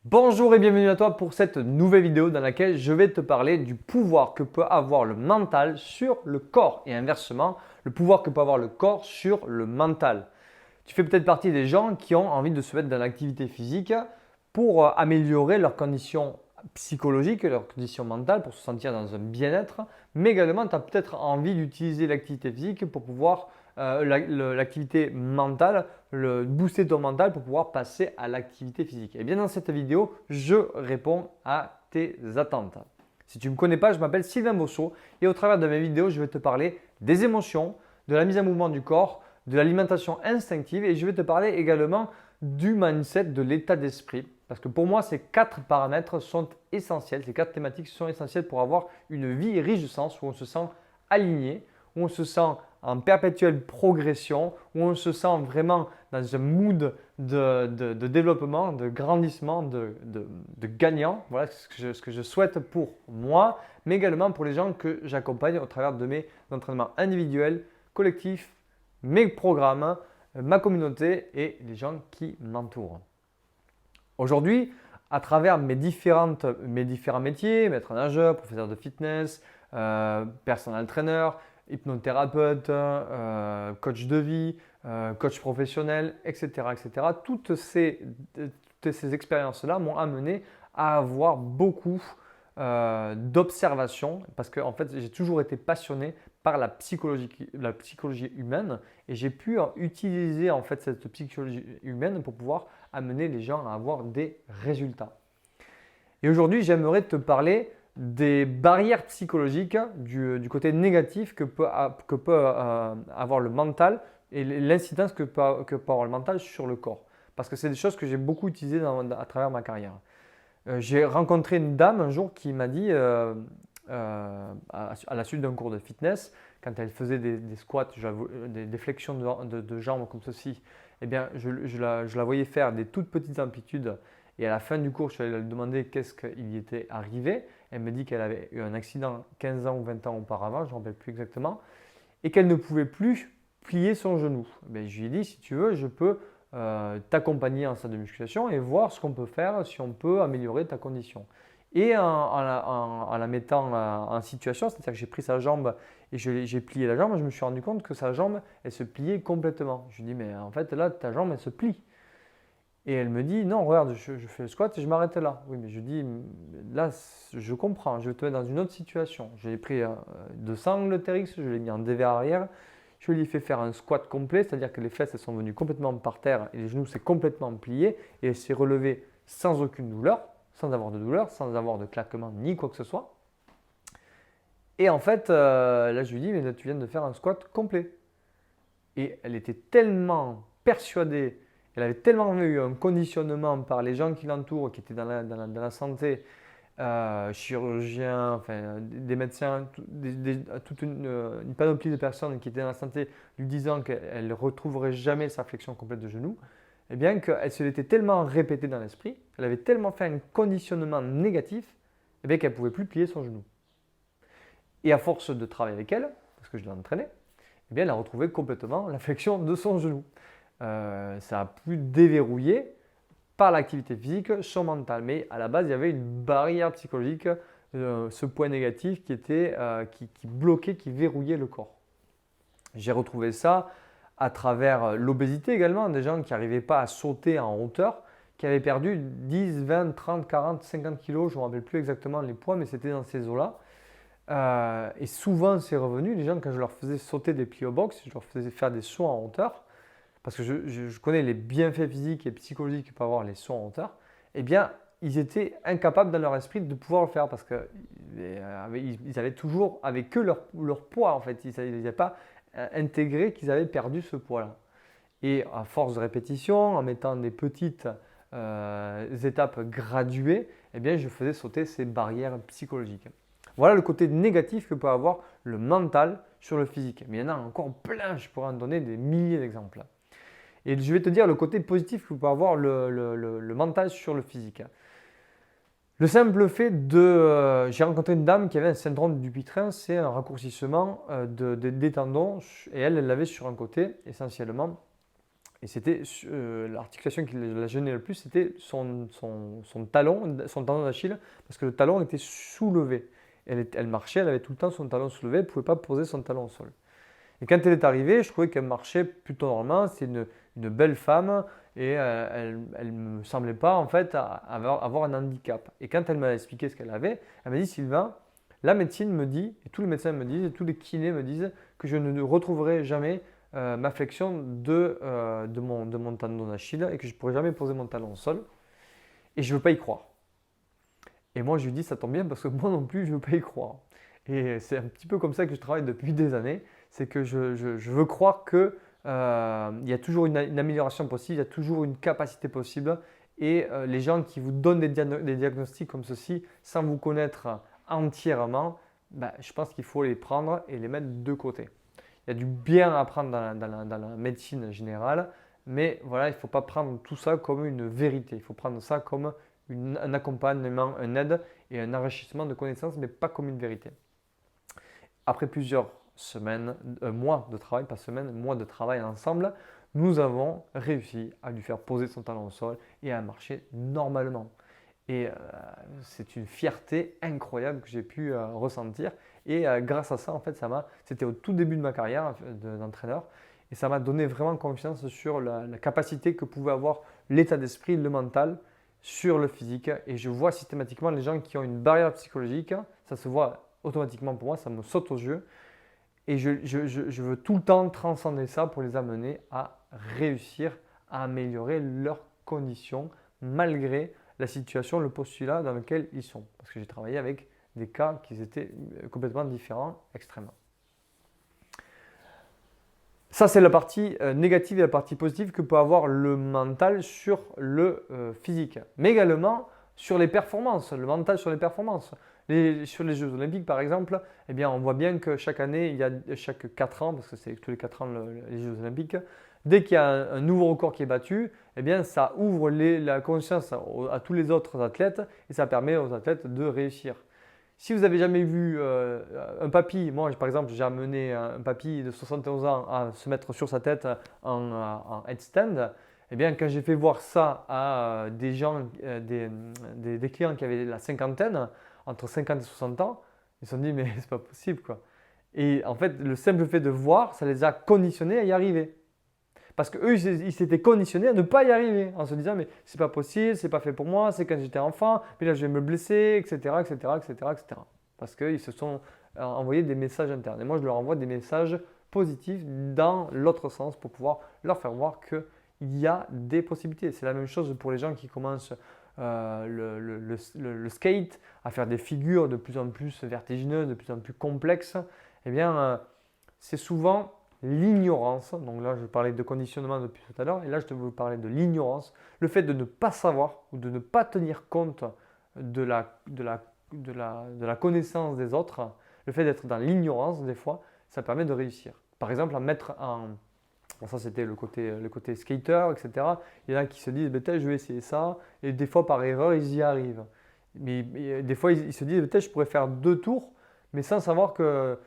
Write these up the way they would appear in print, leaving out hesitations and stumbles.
Bonjour et bienvenue à toi pour cette nouvelle vidéo dans laquelle je vais te parler du pouvoir que peut avoir le mental sur le corps et inversement, le pouvoir que peut avoir le corps sur le mental. Tu fais peut-être partie des gens qui ont envie de se mettre dans l'activité physique pour améliorer leurs conditions psychologiques, leurs conditions mentales, pour se sentir dans un bien-être, mais également tu as peut-être envie d'utiliser l'activité physique pour pouvoir, l'activité mentale, booster ton mental pour pouvoir passer à l'activité physique. Et bien dans cette vidéo, je réponds à tes attentes. Si tu ne me connais pas, je m'appelle Sylvain Bosso et au travers de mes vidéos, je vais te parler des émotions, de la mise en mouvement du corps, de l'alimentation instinctive et je vais te parler également du mindset, de l'état d'esprit. Parce que pour moi, ces quatre paramètres sont essentiels, ces quatre thématiques sont essentielles pour avoir une vie riche de sens où on se sent aligné, où on se sent en perpétuelle progression, où on se sent vraiment dans un mood de développement, de grandissement, de gagnant. Voilà ce que je souhaite pour moi, mais également pour les gens que j'accompagne au travers de mes entraînements individuels, collectifs, mes programmes, ma communauté et les gens qui m'entourent. Aujourd'hui, à travers mes différents métiers, maître nageur, professeur de fitness, personal trainer, hypnothérapeute, coach de vie, coach professionnel, etc., etc., toutes ces expériences-là m'ont amené à avoir beaucoup d'observations parce que en fait, j'ai toujours été passionné par la psychologie humaine et j'ai pu utiliser en fait cette psychologie humaine pour pouvoir amener les gens à avoir des résultats. Et aujourd'hui, j'aimerais te parler des barrières psychologiques, du côté négatif que peut avoir le mental et l'incidence que peut avoir le mental sur le corps. Parce que c'est des choses que j'ai beaucoup utilisées à travers ma carrière. J'ai rencontré une dame un jour qui m'a dit, à la suite d'un cours de fitness, quand elle faisait des squats, des flexions de jambes comme ceci, eh bien, je la voyais faire des toutes petites amplitudes. Et à la fin du cours, je suis allé lui demander qu'est-ce qu'il y était arrivé. Elle me dit qu'elle avait eu un accident 15 ans ou 20 ans auparavant, je ne me rappelle plus exactement, et qu'elle ne pouvait plus plier son genou. Ben, je lui ai dit, si tu veux, je peux t'accompagner en salle de musculation et voir ce qu'on peut faire, si on peut améliorer ta condition. Et en la mettant en situation, c'est-à-dire que j'ai pris sa jambe et j'ai plié la jambe, je me suis rendu compte que sa jambe, elle se pliait complètement. Je lui ai dit, mais en fait, là, ta jambe, elle se plie. Et elle me dit, non, regarde, je fais le squat et je m'arrête là. Oui, mais je dis, là, je comprends, je vais te mettre dans une autre situation. J'ai pris 200 Angleterre X, je l'ai mis en dévers arrière, je lui ai fait faire un squat complet, c'est-à-dire que les fesses elles sont venues complètement par terre et les genoux s'est complètement plié et elle s'est relevée sans aucune douleur, sans avoir de douleur, sans avoir de claquement ni quoi que ce soit. Et en fait, là, je lui dis, mais là, tu viens de faire un squat complet. Et elle était tellement persuadée, elle avait tellement eu un conditionnement par les gens qui l'entourent, qui étaient dans la santé, chirurgiens, enfin, des médecins, toute une panoplie de personnes qui étaient dans la santé lui disant qu'elle ne retrouverait jamais sa flexion complète de genou, eh bien qu'elle se l'était tellement répétée dans l'esprit, elle avait tellement fait un conditionnement négatif, eh bien qu'elle ne pouvait plus plier son genou. Et à force de travailler avec elle, parce que je l'ai entraînée, eh bien, elle a retrouvé complètement la flexion de son genou. Ça a pu déverrouiller par l'activité physique son mental. Mais à la base, il y avait une barrière psychologique, ce point négatif qui bloquait, qui verrouillait le corps. J'ai retrouvé ça à travers l'obésité également, des gens qui n'arrivaient pas à sauter en hauteur, qui avaient perdu 10, 20, 30, 40, 50 kilos, je ne me rappelle plus exactement les poids, mais c'était dans ces eaux-là. Et souvent, c'est revenu. Les gens, quand je leur faisais sauter des plio box, je leur faisais faire des sauts en hauteur, parce que je connais les bienfaits physiques et psychologiques que peuvent avoir les sauts en hauteur, eh bien, ils étaient incapables dans leur esprit de pouvoir le faire parce qu'ils avaient toujours avec eux leur poids en fait. Ils n'avaient pas intégré qu'ils avaient perdu ce poids-là. Et à force de répétition, en mettant des petites étapes graduées, eh bien, je faisais sauter ces barrières psychologiques. Voilà le côté négatif que peut avoir le mental sur le physique. Mais il y en a encore plein, je pourrais en donner des milliers d'exemples. Et je vais te dire le côté positif que peut avoir le mental sur le physique. Le simple fait j'ai rencontré une dame qui avait un syndrome du Dupuytren, c'est un raccourcissement des tendons et elle l'avait sur un côté essentiellement. Et c'était l'articulation qui la gênait le plus, c'était son tendon d'Achille, parce que le talon était soulevé. Elle marchait, elle avait tout le temps son talon soulevé, elle ne pouvait pas poser son talon au sol. Et quand elle est arrivée, je trouvais qu'elle marchait plutôt normalement. C'est une belle femme et elle ne me semblait pas en fait avoir un handicap. Et quand elle m'a expliqué ce qu'elle avait, elle m'a dit Sylvain, la médecine me dit, et tous les médecins me disent, et tous les kinés me disent que je ne retrouverai jamais ma flexion de mon tendon d'Achille et que je ne pourrai jamais poser mon talon au sol. Et je ne veux pas y croire. Et moi, je lui dis, ça tombe bien parce que moi non plus, je ne veux pas y croire. Et c'est un petit peu comme ça que je travaille depuis des années. C'est que je veux croire qu'il y a toujours une amélioration possible, il y a toujours une capacité possible. Et les gens qui vous donnent des diagnostics comme ceci, sans vous connaître entièrement, ben, je pense qu'il faut les prendre et les mettre de côté. Il y a du bien à prendre dans la médecine générale, mais voilà, il ne faut pas prendre tout ça comme une vérité. Il faut prendre ça comme un accompagnement, une aide et un enrichissement de connaissances, mais pas comme une vérité. Après plusieurs semaines, mois de travail, pas semaines, mois de travail ensemble, nous avons réussi à lui faire poser son talon au sol et à marcher normalement. Et c'est une fierté incroyable que j'ai pu ressentir. Et grâce à ça, en fait, c'était au tout début de ma carrière d'entraîneur. Et ça m'a donné vraiment confiance sur la capacité que pouvait avoir l'état d'esprit, le mental sur le physique. Et je vois systématiquement les gens qui ont une barrière psychologique, ça se voit automatiquement pour moi, ça me saute aux yeux. Et je veux tout le temps transcender ça pour les amener à réussir à améliorer leurs conditions malgré la situation, le postulat dans lequel ils sont. Parce que j'ai travaillé avec des cas qui étaient complètement différents, extrêmement. Ça, c'est la partie négative et la partie positive que peut avoir le mental sur le physique. Mais également sur les performances, le mental sur les performances. Sur les Jeux Olympiques, par exemple, eh bien, on voit bien que chaque année, il y a chaque 4 ans, parce que c'est tous les 4 ans les Jeux Olympiques, dès qu'il y a un nouveau record qui est battu, eh bien, ça ouvre la conscience à tous les autres athlètes et ça permet aux athlètes de réussir. Si vous n'avez jamais vu un papy, moi par exemple j'ai amené un papy de 71 ans à se mettre sur sa tête en headstand, eh bien quand j'ai fait voir ça à des gens, des clients qui avaient la cinquantaine, entre 50 et 60 ans, ils se sont dit mais c'est pas possible quoi. Et en fait le simple fait de voir, ça les a conditionnés à y arriver. Parce qu'eux, ils s'étaient conditionnés à ne pas y arriver en se disant mais c'est pas possible, c'est pas fait pour moi, c'est quand j'étais enfant, mais là je vais me blesser, etc. etc., etc., etc. Parce qu'ils se sont envoyés des messages internes. Et moi je leur envoie des messages positifs dans l'autre sens pour pouvoir leur faire voir qu'il y a des possibilités. C'est la même chose pour les gens qui commencent le skate, à faire des figures de plus en plus vertigineuses, de plus en plus complexes. Eh bien, c'est souvent l'ignorance, donc là je parlais de conditionnement depuis tout à l'heure, et là je vais vous parler de l'ignorance, le fait de ne pas savoir ou de ne pas tenir compte de la connaissance des autres, le fait d'être dans l'ignorance des fois, ça permet de réussir. Par exemple, bon, ça c'était le côté skater, etc. Il y en a qui se disent, peut-être je vais essayer ça, et des fois par erreur ils y arrivent. Mais des fois ils se disent, peut-être je pourrais faire 2 tours, mais sans savoir que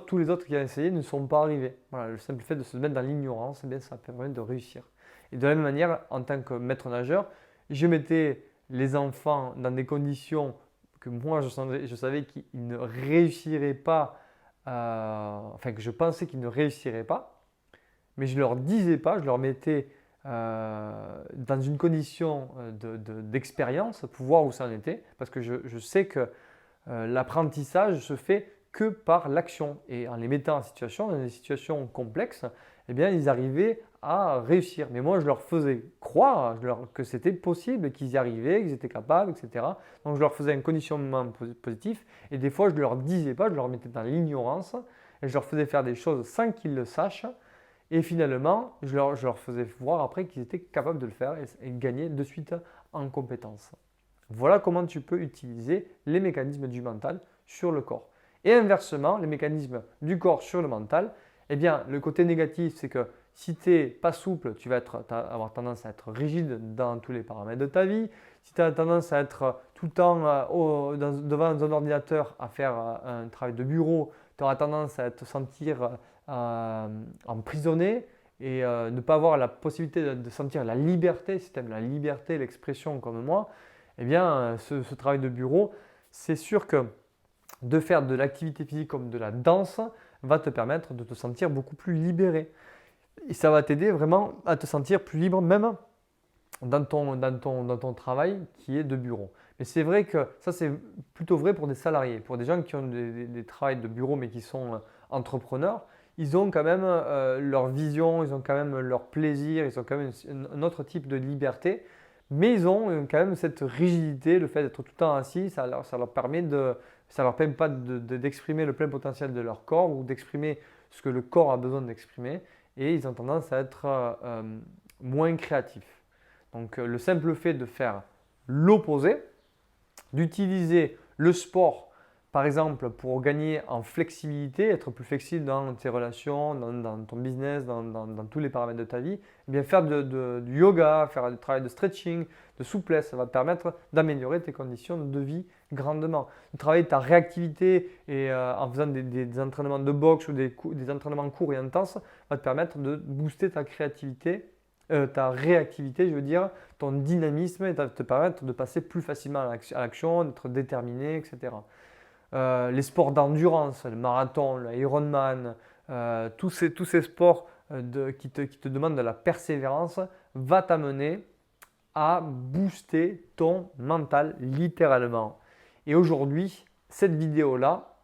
tous les autres qui ont essayé ne sont pas arrivés. Voilà, le simple fait de se mettre dans l'ignorance, eh bien, ça permet de réussir. Et de la même manière, en tant que maître nageur, je mettais les enfants dans des conditions que moi je savais qu'ils ne réussiraient pas, enfin que je pensais qu'ils ne réussiraient pas, mais je ne leur disais pas, je leur mettais dans une condition d'expérience pour voir où ça en était, parce que je sais que l'apprentissage se fait que par l'action. Et en les mettant en situation, dans des situations complexes, eh bien, ils arrivaient à réussir. Mais moi, je leur faisais croire que c'était possible, qu'ils y arrivaient, qu'ils étaient capables, etc. Donc, je leur faisais un conditionnement positif. Et des fois, je ne leur disais pas, je leur mettais dans l'ignorance. Et je leur faisais faire des choses sans qu'ils le sachent. Et finalement, je leur faisais voir après qu'ils étaient capables de le faire et gagner de suite en compétences. Voilà comment tu peux utiliser les mécanismes du mental sur le corps. Et inversement, les mécanismes du corps sur le mental, eh bien, le côté négatif, c'est que si tu n'es pas souple, tu vas avoir tendance à être rigide dans tous les paramètres de ta vie. Si tu as tendance à être tout le temps devant un ordinateur à faire un travail de bureau, tu auras tendance à te sentir emprisonné et ne pas avoir la possibilité de sentir la liberté, si tu aimes la liberté, l'expression comme moi, eh bien, ce travail de bureau, c'est sûr que de faire de l'activité physique comme de la danse va te permettre de te sentir beaucoup plus libéré. Et ça va t'aider vraiment à te sentir plus libre, même dans ton travail qui est de bureau. Mais c'est vrai que ça, c'est plutôt vrai pour des salariés. Pour des gens qui ont des travails de bureau mais qui sont entrepreneurs, ils ont quand même leur vision, ils ont quand même leur plaisir, ils ont quand même un autre type de liberté. Mais ils ont quand même cette rigidité, le fait d'être tout le temps assis, ça leur permet ça leur permet pas d'exprimer le plein potentiel de leur corps ou d'exprimer ce que le corps a besoin d'exprimer. Et ils ont tendance à être moins créatifs. Donc le simple fait de faire l'opposé, d'utiliser le sport par exemple pour gagner en flexibilité, être plus flexible dans tes relations, dans ton business, dans tous les paramètres de ta vie, eh bien faire du yoga, faire du travail de stretching, de souplesse, ça va te permettre d'améliorer tes conditions de vie grandement. De travailler ta réactivité et en faisant des entraînements de boxe ou des entraînements courts et intenses va te permettre de booster ta créativité, ta réactivité, je veux dire, ton dynamisme et te permettre de passer plus facilement à l'action, d'être déterminé, etc. Les sports d'endurance, le marathon, l'Ironman, tous ces sports qui te demandent de la persévérance, va t'amener à booster ton mental littéralement. Et aujourd'hui, cette vidéo-là,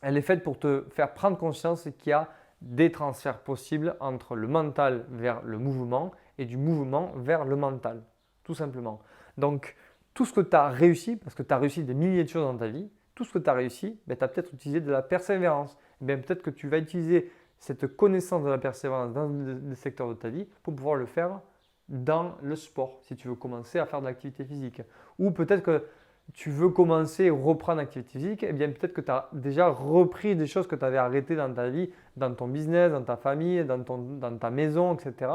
elle est faite pour te faire prendre conscience qu'il y a des transferts possibles entre le mental vers le mouvement et du mouvement vers le mental, tout simplement. Donc, tout ce que tu as réussi, parce que tu as réussi des milliers de choses dans ta vie, tout ce que tu as réussi, tu as peut-être utilisé de la persévérance. Peut-être que tu vas utiliser cette connaissance de la persévérance dans des secteurs de ta vie pour pouvoir le faire dans le sport, si tu veux commencer à faire de l'activité physique. Ou peut-être que tu veux commencer à reprendre l'activité physique, peut-être que tu as déjà repris des choses que tu avais arrêtées dans ta vie, dans ton business, dans ta famille, dans ta maison, etc.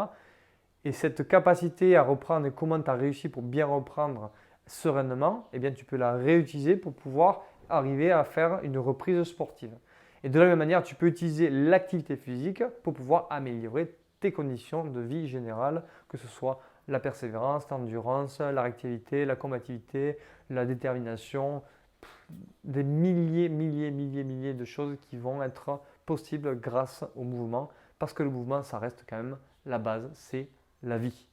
Et cette capacité à reprendre et comment tu as réussi pour bien reprendre sereinement, tu peux la réutiliser pour pouvoir arriver à faire une reprise sportive. Et de la même manière, tu peux utiliser l'activité physique pour pouvoir améliorer tes conditions de vie générales, que ce soit la persévérance, l'endurance, la réactivité, la combativité, la détermination, des milliers de choses qui vont être possibles grâce au mouvement, parce que le mouvement, ça reste quand même la base, c'est la vie.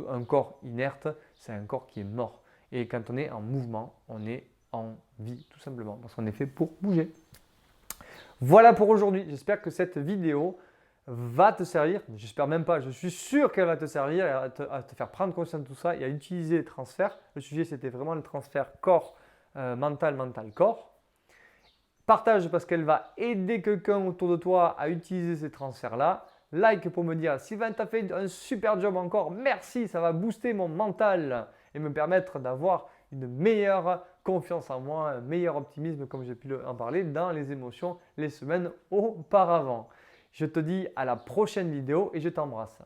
Un corps inerte, c'est un corps qui est mort. Et quand on est en mouvement, on est en vie, tout simplement, parce qu'on est fait pour bouger. Voilà pour aujourd'hui. J'espère que cette vidéo va te servir. J'espère même pas, je suis sûr qu'elle va te servir et à te faire prendre conscience de tout ça et à utiliser les transferts. Le sujet, c'était vraiment le transfert corps, mental, corps. Partage parce qu'elle va aider quelqu'un autour de toi à utiliser ces transferts-là. Like pour me dire, Sylvain, tu as fait un super job encore. Merci, ça va booster mon mental et me permettre d'avoir une meilleure confiance en moi, un meilleur optimisme, comme j'ai pu en parler, dans les émotions les semaines auparavant. Je te dis à la prochaine vidéo et je t'embrasse.